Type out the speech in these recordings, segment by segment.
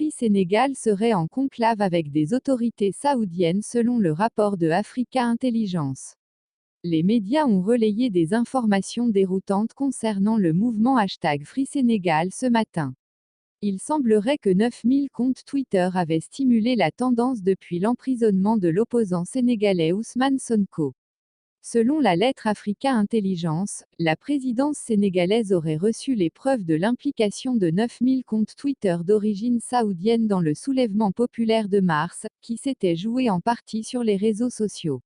Free Sénégal serait en conclave avec des autorités saoudiennes selon le rapport de Africa Intelligence. Les médias ont relayé des informations déroutantes concernant le mouvement #FreeSénégal ce matin. Il semblerait que 9000 comptes Twitter avaient stimulé la tendance depuis l'emprisonnement de l'opposant sénégalais Ousmane Sonko. Selon la lettre Africa Intelligence, la présidence sénégalaise aurait reçu les preuves de l'implication de 9000 comptes Twitter d'origine saoudienne dans le soulèvement populaire de mars, qui s'était joué en partie sur les réseaux sociaux.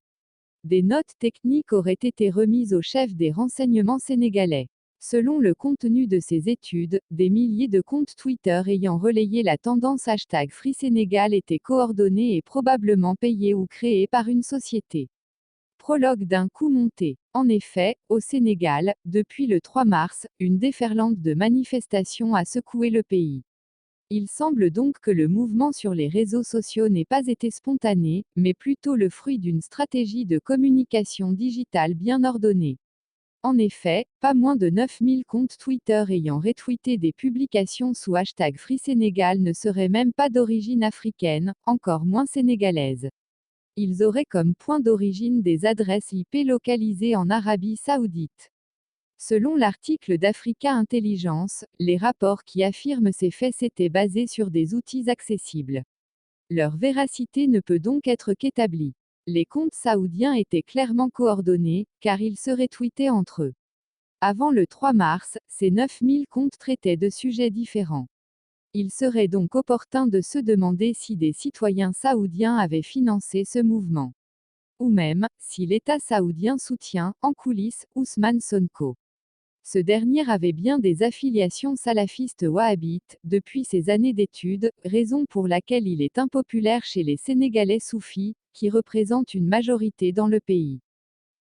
Des notes techniques auraient été remises au chef des renseignements sénégalais. Selon le contenu de ces études, des milliers de comptes Twitter ayant relayé la tendance #FreeSénégal étaient coordonnés et probablement payés ou créés par une société. Prologue d'un coup monté. En effet, au Sénégal, depuis le 3 mars, une déferlante de manifestations a secoué le pays. Il semble donc que le mouvement sur les réseaux sociaux n'ait pas été spontané, mais plutôt le fruit d'une stratégie de communication digitale bien ordonnée. En effet, pas moins de 9000 comptes Twitter ayant retweeté des publications sous #FreeSénégal ne seraient même pas d'origine africaine, encore moins sénégalaise. Ils auraient comme point d'origine des adresses IP localisées en Arabie Saoudite. Selon l'article d'Africa Intelligence, les rapports qui affirment ces faits s'étaient basés sur des outils accessibles. Leur véracité ne peut donc être qu'établie. Les comptes saoudiens étaient clairement coordonnés, car ils seraient tweetés entre eux. Avant le 3 mars, ces 9000 comptes traitaient de sujets différents. Il serait donc opportun de se demander si des citoyens saoudiens avaient financé ce mouvement. Ou même, si l'État saoudien soutient, en coulisses, Ousmane Sonko. Ce dernier avait bien des affiliations salafistes wahhabites, depuis ses années d'études, raison pour laquelle il est impopulaire chez les Sénégalais soufis, qui représentent une majorité dans le pays.